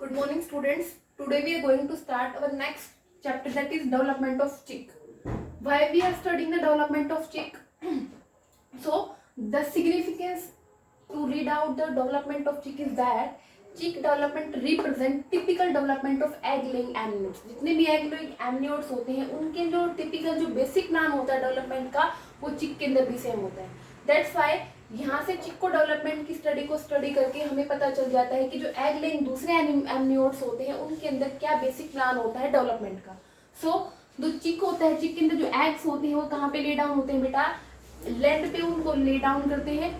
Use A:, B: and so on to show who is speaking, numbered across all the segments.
A: Good morning, students. Today we are going to start our next chapter, that is development of chick. Why we are studying the development of chick? So the significance to read out the development of chick is that chick development represent typical development of egg laying amniotes. जितने भी egg laying amniotes होते हैं उनके जो typical जो basic plan होता है development का वो चिक के अंदर भी सेम होता है. That's why यहाँ से चिक को डेवलपमेंट की स्टडी करके हमें पता चल जाता है कि जो एग लेइंग दूसरे एमनियोट्स होते हैं उनके अंदर क्या बेसिक प्लान होता है डेवलपमेंट का. सो जो चिक होता है, चिक के अंदर जो एग्स होते हैं वो कहाँ पे ले डाउन होते हैं बेटा, लैंड पे उनको ले डाउन करते हैं,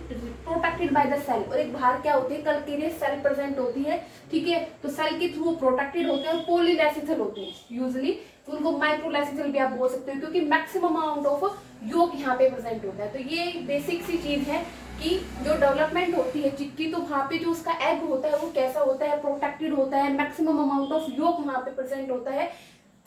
A: प्रोटेक्टेड बाय द सेल. और एक बाहर क्या होते हैं, कल्केरियस सेल प्रेजेंट होती है. ठीक है, तो सेल के थ्रू प्रोटेक्टेड होते हैं और पोलीलैसिथल होते हैं. यूजुअली उनको माइक्रोलैसिथल भी आप बोल सकते हो क्योंकि मैक्सिमम अमाउंट ऑफ योग यहाँ पे प्रेजेंट होता है. तो ये बेसिक सी चीज है कि जो डेवलपमेंट होती है चिक की, तो वहाँ पे जो उसका एग होता है वो कैसा होता है, प्रोटेक्टेड होता है, मैक्सिमम अमाउंट ऑफ योग वहाँ पे प्रेजेंट होता है.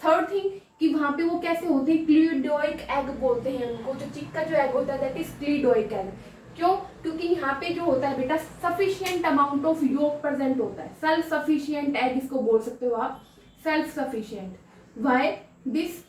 A: थर्ड थिंग कि वहाँ पे वो कैसे होते हैं, क्लीडोइक एग बोलते हैं उनको. जो चिक का जो एग होता है दैट इज क्लीडोइक एग. क्यों? क्योंकि यहाँ पे जो होता है बेटा sufficient amount of yolk present होता है. सेल्फ सफिशिएंट एग इसको बोल सकते हो आप, सेल्फ सफिशिएंट. Why this?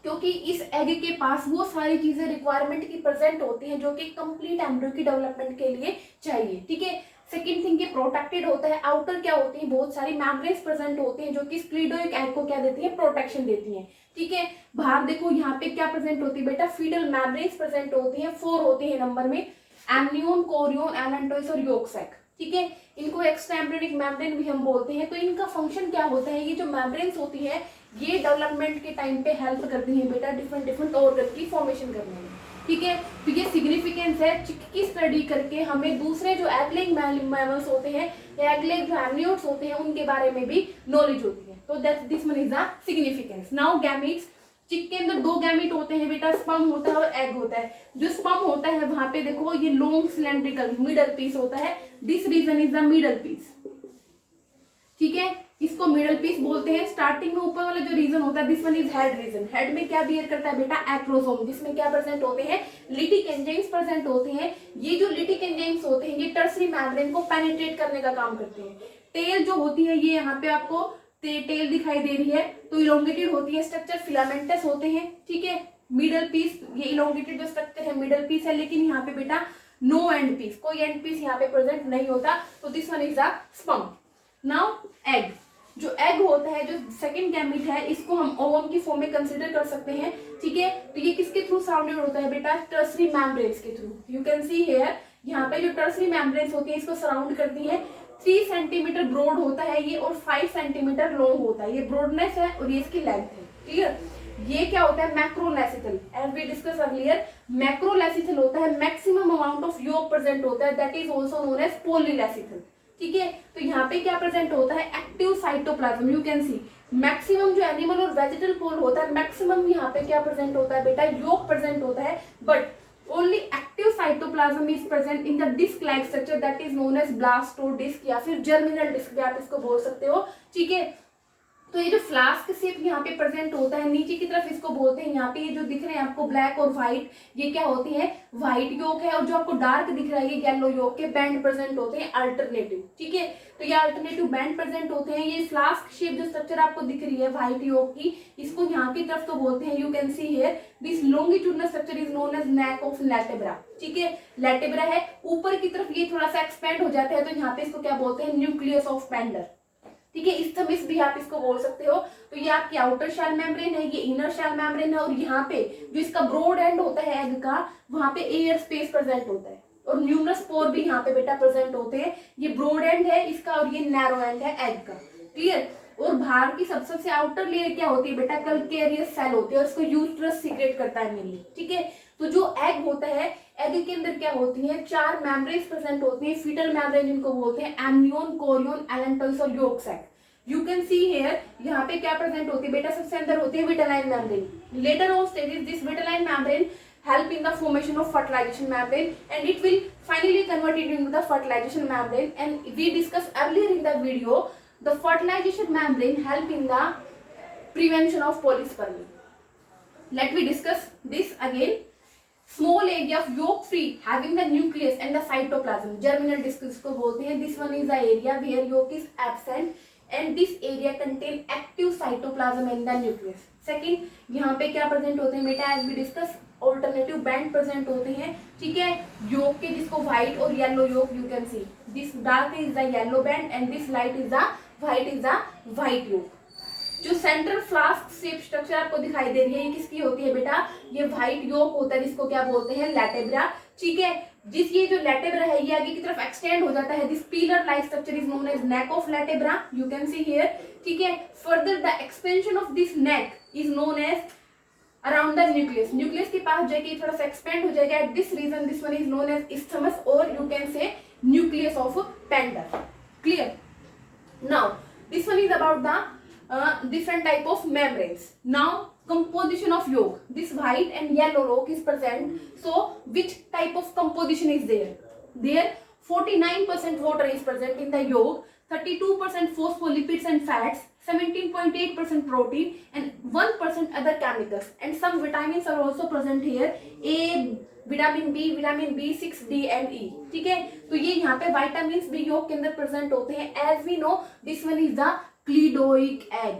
A: क्योंकि इस एग के पास वो सारी चीजें रिक्वायरमेंट की प्रेजेंट होती हैं जो कि कंप्लीट एम्ब्रियो की डेवलपमेंट के लिए चाहिए. ठीक है. सेकेंड थिंग ये प्रोटेक्टेड होता है. आउटर क्या होती है, बहुत सारी मेम्ब्रेन्स प्रेजेंट होती हैं जो कि क्लीडोइक एग को क्या देती है, प्रोटेक्शन देती हैं. ठीक है. बाहर देखो यहाँ पे क्या प्रेजेंट होती है बेटा, फीटल मेम्ब्रेन्स प्रेजेंट होती हैं. 4 होती है नंबर में, एमनियोन, कोरियोन, एलेंटोइस और योग सैक. ठीक है. इनको एक्स्ट्रा एम्ब्रियोनिक मेम्ब्रेन भी हम बोलते हैं. तो इनका फंक्शन क्या होता है, ये जो मेम्ब्रेन्स होती है ये डेवलपमेंट के टाइम पे हेल्प करती है बेटा डिफरेंट ऑर्गन की फॉर्मेशन करने में. ठीक है. तो ये सिग्निफिकेंस है. चिक की स्टडी करके हमें दूसरे जो एग लेइंग मैमल्स होते हैं, एग लेइंग एमनियोट्स होते हैं, उनके बारे में भी नॉलेज होती है. तो that this one is the significance. Now gametes. चिक के अंदर 2 गैमीट होते हैं बेटा, स्पर्म होता है और एग होता है. जो स्पर्म होता है वहां पे देखो ये लॉन्ग सिलेंड्रिकल मिडल पीस होता है. This region is the middle piece. ठीक है, इसको मिडल पीस बोलते हैं. स्टार्टिंग में ऊपर वाला जो रीजन होता है this one is head region. Head में क्या बियर करता है बेटा, एक्रोसोम, जिसमें क्या प्रेजेंट होते हैं, लिटिक एंजाइम्स प्रेजेंट होते हैं. ये जो लिटिक एंजाइम्स होते हैं ये टर्सरी मेम्ब्रेन को पेनिट्रेट करने का काम करते हैं. टेल जो होती है ये यहाँ पे आपको टेल दिखाई दे रही है, तो इलोंगेटेड होती है. स्ट्रक्चर फिलामेंटस होते हैं. ठीक है. मिडल पीस, ये इलोंगेटेड जो स्ट्रक्चर है मिडल पीस है, लेकिन यहाँ पे बेटा नो एंड पीस, कोई एंड पीस यहाँ पे प्रेजेंट नहीं होता. तो this one is the sperm. Now egg. जो एग होता है, जो सेकंड गैमीट है, इसको हम ओवम की फॉर्म में कंसीडर कर सकते हैं. ठीक है. तो ये किसके थ्रू सराउंडेड होता है बेटा, टर्सरी मेम्ब्रेन्स के through. You can see here, यहाँ पे जो टर्सरी मेम्ब्रेन्स होती है इसको सराउंड करती है. 3 सेंटीमीटर ब्रॉड होता है ये और 5 सेंटीमीटर लॉन्ग होता है. ये ब्रॉडनेस है और ये इसकी लेंथ है. क्लियर. ये क्या होता है, macrolecithal. As we discuss earlier, macrolecithal होता है, maximum amount of yolk present होता है, that is also known as polylecithal. ठीक है. तो यहाँ पे क्या प्रेजेंट होता है, active cytoplasm. You can see maximum जो एनिमल और वेजिटल पोल होता है, मैक्सिमम यहाँ पे क्या प्रेजेंट होता है बेटा, योग प्रेजेंट होता है. But only active cytoplasm is present in the disc like structure that is known as blastodisc या फिर जर्मिनल डिस्क भी आप इसको बोल सकते हो. ठीक है. तो ये जो फ्लास्क शेप यहाँ पे प्रेजेंट होता है नीचे की तरफ, इसको बोलते हैं यहाँ पे ये जो दिख रहे हैं आपको ब्लैक और व्हाइट, ये क्या होती है, व्हाइट योग है. और जो आपको डार्क दिख रहा है ये येलो योग के बैंड प्रेजेंट होते हैं, अल्टरनेटिव. ठीक है. तो ये अल्टरनेटिव बैंड प्रेजेंट होते हैं. ये फ्लास्क शेप जो स्ट्रक्चर आपको दिख रही है व्हाइट योग की, इसको यहाँ की तरफ तो बोलते हैं, you can see here, this longitudinal structure is known as neck of latebra. ठीक है. लैटेब्रा है, ऊपर की तरफ ये थोड़ा सा एक्सपेंड हो जाता है, तो यहाँ पे इसको क्या बोलते हैं, न्यूक्लियस ऑफ पेंडर. ठीक है. इस्थमिस भी आप इसको बोल सकते हो. तो ये आपकी आउटर शेल मेम्ब्रेन है, ये इनर शेल मेम्ब्रेन है. और यहाँ पे जो इसका ब्रॉड एंड होता है एग का, वहां पे एयर स्पेस प्रेजेंट होता है और न्यूमरस पोर भी यहाँ पे बेटा प्रेजेंट होते हैं. ये ब्रॉड एंड है इसका और ये नैरो एंड है एग का. क्लियर. और बाहर की सबसे आउटर लेयर क्या होती है बेटा, कल्केरियस सेल होती है और इसको यूट्रस सीक्रेट करता है मेनली. ठीक है. तो जो एग होता है, एग के अंदर क्या होती है, 4 मेम्ब्रेन्स प्रेजेंट होती है. फीटल मेम्ब्रेन जिनको बोलते हैं, एमनियोन, कोरियोन, एलेंटोइस और yolk sac. You can see here, यहाँ पे क्या प्रेजेंट होती है बेटा, सबसे अंदर होती है vitelline membrane. Later on stages this vitelline membrane help in the formation of fertilization membrane and it will finally convert it into the fertilization membrane. And we discussed earlier in the video, the fertilization membrane help in the prevention of polyspermy. Let me discuss this again. Small area of yolk free having the nucleus and the cytoplasm, germinal disc इसको बोलते हैं. This one is the area where yolk is absent. And this area contain active cytoplasm in the nucleus. Second, यहाँ पे क्या present होते हैं बेटा, as we discuss alternative band present होते हैं, ठीक है, योग के, जिसको व्हाइट और येलो योग, you can see this dark is the yellow band and this light is the white योग। जो सेंट्रल फ्लास्क शेप स्ट्रक्चर आपको दिखाई दे रही है, ये किसकी होती है बेटा, ये व्हाइट योग होता है, जिसको क्या बोलते हैं, लैटेब्रा, ठीक है। जिस ये जो लैटेब्रा है ये आगे की तरफ एक्सटेंड हो जाता है, this pillar like structure is known as neck of latebra, you can see here, ठीक है। Further the expansion of this neck is known as around the nucleus, nucleus के पास जाके थोड़ा सा एक्सपेंड हो जाएगा, at this region this one is known as isthmus और you can say nucleus of Pander, clear. Now this one is about the different type of membranes. Now composition of yolk, this white and yellow yolk is present, so which type of composition is there? There 49% water is present in the yolk, 32% phospholipids and fats, 17.8% protein and 1% other chemicals, and some vitamins are also present here, A, vitamin B 6, D and E, ठीक है। तो ये यहाँ पे vitamin भी योग के अंदर प्रेजेंट होते हैं, as we know this one is the cleidoic egg.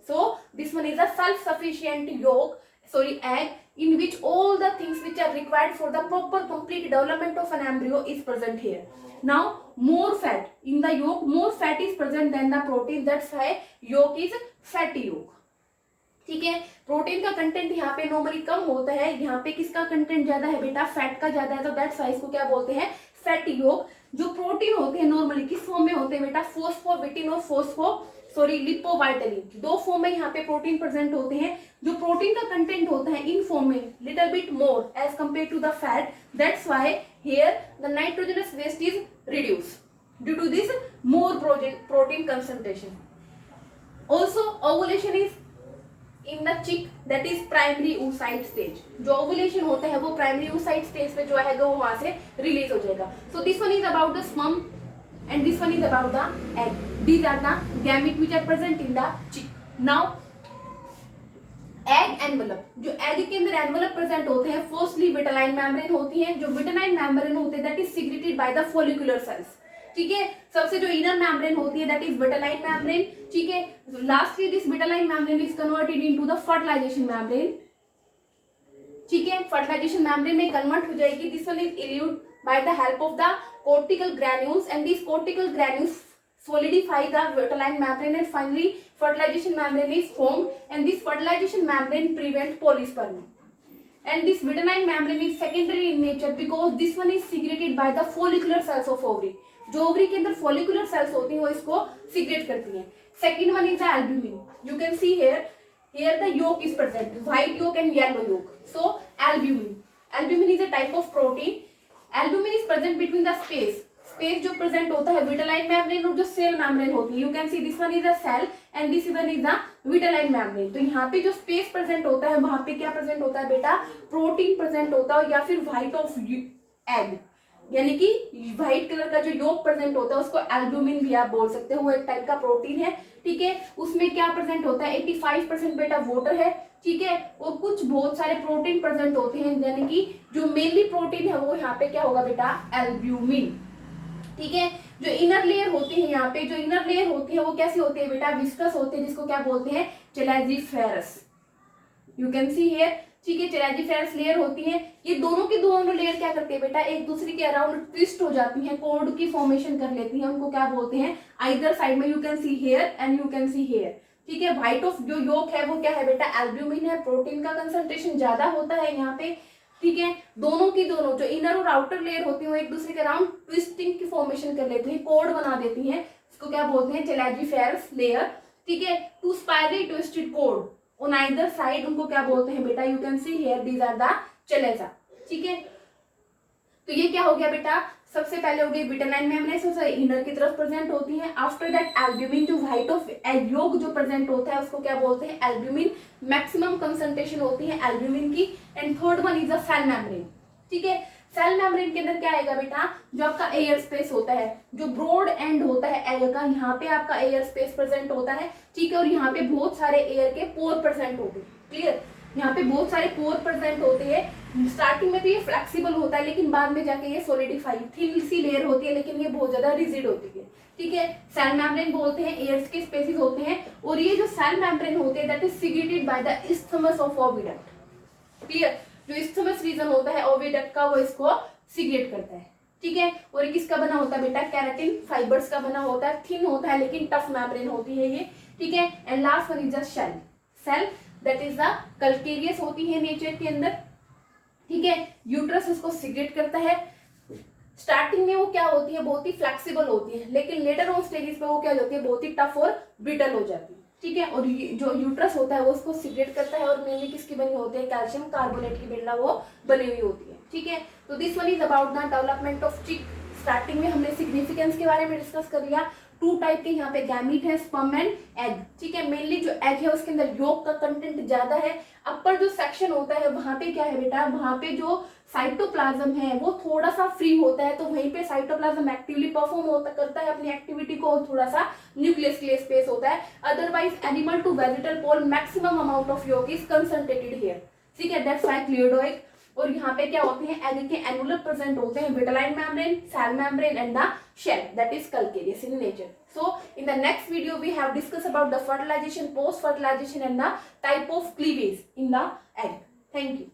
A: So this one is a self-sufficient egg in which all the things which are required for the proper complete development of an embryo is present here. Now more fat in the yolk, more fat is present than the protein, that's why yolk is fatty yolk, ठीक है। Protein का content यहाँ पे normally कम होता है, यहाँ पे किसका कंटेंट ज्यादा है बेटा, फैट का ज्यादा है, तो दैट्स व्हाई इसको क्या बोलते हैं, फैटी योग। जो प्रोटीन होते हैं नॉर्मली किस फॉर्म में होते हैं बेटा, फोस्फोविटिन और लिपोवाइटलिन, दो फॉर्म में यहाँ पे प्रोटीन प्रेजेंट होते हैं। जो प्रोटीन का कंटेंट होता है इन फॉर्म में little bit more as compare to the fat, that's why here the nitrogenous waste is reduced due to this more protein concentration. Also ovulation is in the chick, that is primary oocyte stage. जो ovulation होता है वो primary oocyte stage पे जो है वो वहां से रिलीज हो जाएगा। So this one is about the sperm and this one is about the egg. These are the gametes which are present in the chick. Now egg envelope, जो egg के अंदर envelope present होते हैं, firstly vitelline membrane होती है, जो vitelline membrane होते हैं that is secreted by the follicular cells, ठीक है। सबसे जो inner membrane होती है that is vitelline membrane, ठीक है। Lastly this vitelline membrane is converted into the fertilization membrane, ठीक है। fertilization membrane में convert हो जाएगी, this one is elute by the help of the cortical granules and these cortical granules solidify the vitelline membrane and finally fertilization membrane is formed and this fertilization membrane prevents polyspermy and this vitelline membrane is secondary in nature because this one is secreted by the follicular cells of ovary. जो ovary के अंदर follicular cells होती हैं वो इसको secrete करती हैं। Second one is the albumin. You can see here the yolk is present, white yolk and yellow yolk. So albumin is a type of protein. Albumin is present between the space जो present होता है vitelline membrane और जो cell membrane होती है, you can see this one is a cell and this one is the vitelline membrane. तो यहाँ पे जो स्पेस प्रेजेंट होता है वहां पे क्या प्रेजेंट होता है बेटा, प्रोटीन प्रेजेंट होता है या फिर व्हाइट ऑफ एग, यानी कि व्हाइट कलर का जो योग प्रेजेंट होता है उसको एल्ब्यूमिन भी आप बोल सकते हो, वो एक टाइप का प्रोटीन है, ठीक है। उसमें क्या प्रेजेंट होता है, 85% बेटा वाटर है, ठीक है, और कुछ बहुत सारे प्रोटीन प्रेजेंट होते हैं, यानी कि जो मेनली प्रोटीन है वो यहाँ पे क्या होगा बेटा, एल्ब्यूमिन, ठीक है। जो इनर लेयर होती है यहाँ पे, जो इनर लेयर होती है वो कैसी होती है बेटा, विस्कस होती है, जिसको क्या बोलते हैं, चेलाजिफेरस, यू कैन सी हियर, ठीक है। चेलाजिफेरस लेयर होती है, ये दोनों की दोनों लेयर क्या करती है बेटा, एक दूसरे के अराउंड ट्विस्ट हो जाती हैं, कोड की फॉर्मेशन कर लेती हैं, उनको क्या बोलते हैं, आइदर साइड में, you can see here and you can see here, ठीक है। व्हाइट ऑफ जो योक है वो क्या है बेटा, एल्ब्यूमिन है, प्रोटीन का कंसंट्रेशन ज्यादा होता है यहाँ पे, ठीक है। दोनों की दोनों जो इनर और आउटर लेयर होती है वो एक दूसरे के अराउंड ट्विस्टिंग की फॉर्मेशन कर लेती है, कोड बना देती हैं, इसको क्या बोलते हैं, चेलाजिफेरस लेयर, ठीक है। Two spirally twisted cord on either side, उनको क्या बोलते हैं बेटा, you can see here these are the chalaza, ठीक है। तो ये क्या हो गया बेटा, सबसे पहले हो गई विटेलाइन मेम्ब्रेन इनर की तरफ प्रेजेंट होती है, आफ्टर दैट एल्ब्यूमिन जो व्हाइट ऑफ योग जो प्रेजेंट होता है उसको क्या बोलते हैं, एल्ब्यूमिन, मैक्सिमम कंसंट्रेशन होती है एल्ब्यूमिन की, and third one is a cell membrane, ठीक है। सेल मेम्ब्रेन के अंदर क्या आएगा बेटा, जो आपका एयर स्पेस होता है, जो ब्रॉड एंड होता है एयर का, यहाँ पे आपका एयर स्पेस प्रेजेंट होता है, ठीक है, और यहाँ पे बहुत सारे एयर के पोर प्रेजेंट होंगे, क्लियर। यहाँ पे बहुत सारे पोर प्रेजेंट होते हैं। स्टार्टिंग में तो ये फ्लेक्सिबल होता है, लेकिन बाद में जाके ये सॉलिडिफाई थिन सी लेयर होती है, लेकिन ये बहुत ज्यादा रिजिड होती है। ठीक है, सेल मेम्ब्रेन बोलते हैं, एयर्स के स्पेसिस होते हैं, और ये जो सेल मेम्ब्रेन होते हैं that is secreted by the isthmus of oviduct. Clear, जो isthmus रीजन होता है ओविडक्ट का, वो इसको सिक्रेट करता है। ठीक है, और ये किसका बना होता है बेटा, केराटिन फाइबर्स का बना होता है, थिन होता है लेकिन टफ मेम्ब्रेन होती है ये। ठीक है, and last one is the shell. Shell that is the calcareous होती है नेचर के अंदर। ठीक है, यूट्रस इसको सिक्रेट करता है। स्टार्टिंग में वो क्या होती है, बहुत ही फ्लेक्सिबल होती है, लेकिन लेटर ऑन स्टेजेस पे वो क्या होती है, बहुत ही टफ और ब्रिटल हो जाती है। ठीक है, और जो यूट्रस होता है वो उसको सिक्रेट करता है, और मेनली किसकी बनी होती है, कैल्शियम कार्बोनेट की बिल्डा वो बनी हुई होती है। ठीक है, तो this one is about the development of चिक। स्टार्टिंग में हमने सिग्निफिकेंस के बारे में डिस्कस कर लिया। टू टाइप के यहाँ पे गैमीट है, स्पर्म एंड एग। ठीक है, मेनली जो एग है उसके अंदर योक का कंटेंट ज्यादा है। अपर जो सेक्शन होता है वहां पे क्या है बेटा, वहां पे जो साइटोप्लाज्म है वो थोड़ा सा फ्री होता है, तो वहीं पे साइटोप्लाज्म एक्टिवली परफॉर्म होता करता है अपनी एक्टिविटी को, और थोड़ा सा न्यूक्लियस के लिए स्पेस होता है। Otherwise animal to vegetal pole maximum amount of yolk is concentrated here. ठीक है, दैट्स व्हाई क्लियोडोइक। और यहाँ पे क्या होते हैं, एग के एनुलर प्रेजेंट होते हैं vitelline membrane, cell membrane and the shell that is calcareous in nature. So in the next video we have discussed about the fertilization, post fertilization and the type of cleavage in the egg. Thank you.